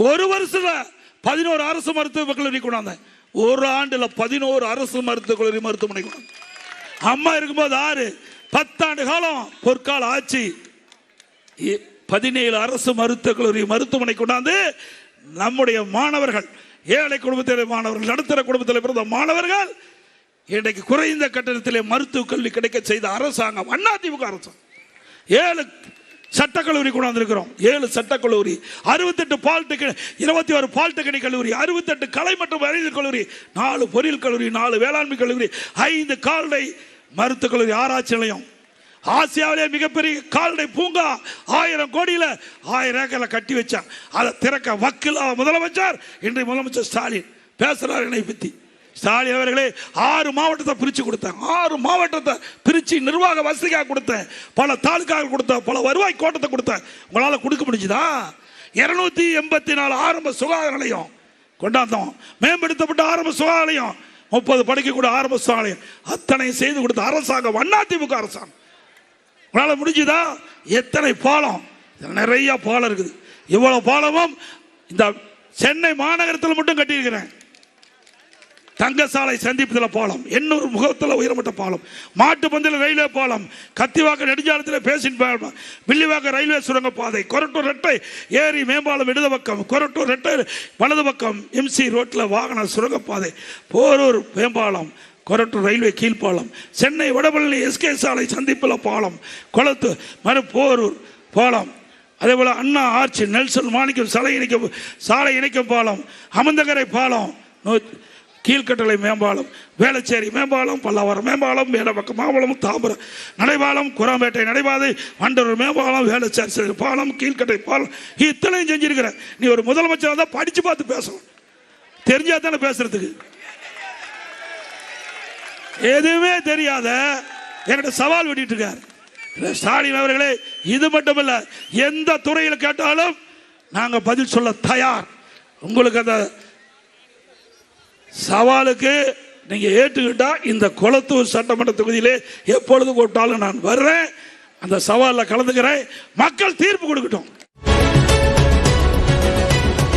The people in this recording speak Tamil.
ஒரு வருஷத்துல 11 அரசு மருத்துவக் கல்லூரி கொண்டாந்தேன். ஒரு ஆண்டுல 11 அரசு மருத்துவக் கல்லூரி மருத்துவமனை கொண்டாந்து. அம்மா இருக்கும்போது 6 10 ஆண்டு காலம் பொற்கால ஆட்சி 17 அரசு மருத்துவக் கல்லூரி மருத்துவமனை கொண்டாந்து நம்முடைய மாணவர்கள், ஏழை குடும்பத்தில் மாணவர்கள், நடுத்தர குடும்பத்தில் பிறந்த மாணவர்கள் இன்றைக்கு குறைந்த கட்டணத்திலே மருத்துவ கல்வி கிடைக்க செய்த அரசாங்கம் அதிமுக அரசாங்கம். 7 சட்டக்கல்லூரி கொண்டாந்துருக்கிறோம். 7 சட்டக்கல்லூரி, 68 பாலிடெக்னிக், 21 பாலிடெக்னிக் கல்லூரி, 68 கலை மற்றும் அறிவியல் கல்லூரி, 4 பொறியியல் கல்லூரி, 4 வேளாண்மை கல்லூரி, 5 கால்நடை மருத்துவக் கல்லூரி, ஆராய்ச்சி நிலையம். ஆசியாவிலே மிகப்பெரிய கால்நடை பூங்கா 1000 கோடியில 1000 ஏக்கர்ல கட்டி வச்சான். அதை திறக்க வக்கில் முதலமைச்சர், இன்றைய முதலமைச்சர் ஸ்டாலின் பேசுறார் என்னை பத்தி. ஸ்டாலின் அவர்களே 6 மாவட்டத்தை பிரிச்சு கொடுத்தேன். 6 மாவட்டத்தை பிரிச்சு நிர்வாக வசதிக்காக கொடுத்தேன், பல தாலுக்காக கொடுத்தேன், பல வருவாய் கோட்டத்தை கொடுத்தேன். உங்களால கொடுக்க முடிஞ்சுதா? 284 ஆரம்ப சுகாதார நிலையம் கொண்டாந்தோம். மேம்படுத்தப்பட்ட ஆரம்ப சுகாதார நிலையம், 30 படிக்கக்கூடிய ஆரம்ப சுகாதார நிலையம், அத்தனை செய்து கொடுத்த அரசாங்கம் அதிமுக அரசாங்கம். உங்களால முடிஞ்சுதா? எத்தனை பாலம், நிறைய பாலம் இருக்குது. இவ்வளவு பாலமும் இந்த சென்னை மாநகரத்தில் மட்டும் கட்டியிருக்கிறேன். தங்கசாலை சந்திப்பதில் பாலம், 800 முகத்தில் உயரமட்ட பாலம், மாட்டுப்பந்தில் ரயில்வே பாலம், கத்திவாக்க நெடுஞ்சாலத்தில் பேசின் பாலம், வில்லிவாக்க ரயில்வே சுரங்க பாதை, கொரட்டூர் ரெட்டை ஏரி மேம்பாலம் இடது பக்கம், கொரட்டூர் ரெட்டை வலது பக்கம், MC ரோட்டில் வாகன சுரங்க பாதை, போரூர் மேம்பாலம், கொரட்டூர் ரயில்வே கீழ்பாலம், சென்னை வடபழனி SK சாலை சந்திப்பில் பாலம், கொளத்து போரூர் பாலம், அதே போல அண்ணா ஆர்ச்சி நெல்சன் மாணிக்கம் சாலை இணைக்கும் பாலம், அமந்தகரை பாலம், கீழ்கட்டளை மேம்பாலம், வேளச்சேரி மேம்பாலம், பல்லாவரம் மேம்பாலம், மேலப்பக்கம் மாம்பலம், தாம்பரம் நடைபாலம், குராம்பேட்டை நடைபாதை, வண்டூர் மேம்பாலம், வேளச்சேரி பாலம், கீழ்கட்டளை பாலம், இத்தனையும் செஞ்சிருக்கிறேன். நீ ஒரு முதலமைச்சர் தான் படிச்சு பார்த்து பேசணும், தெரிஞ்சா தானே பேசுறதுக்கு. எதுவுமே தெரியாத என்கிட்ட சவால் விட்டுட்டு இருக்கார் ஸ்டாலின் அவர்களே. இது மட்டுமல்ல, எந்த துறையில் கேட்டாலும் நாங்க பதில் சொல்ல தயார். உங்களுக்கு அந்த சவாலுக்கு நீங்க ஏற்றுக்கிட்டா இந்த கொளத்தூர் சட்டமன்ற தொகுதியிலே எப்பொழுது கூப்பிட்டாலும் நான் வர்றேன், அந்த சவாலில் கலந்துக்கிறேன். மக்கள் தீர்ப்பு கொடுக்கட்டும்.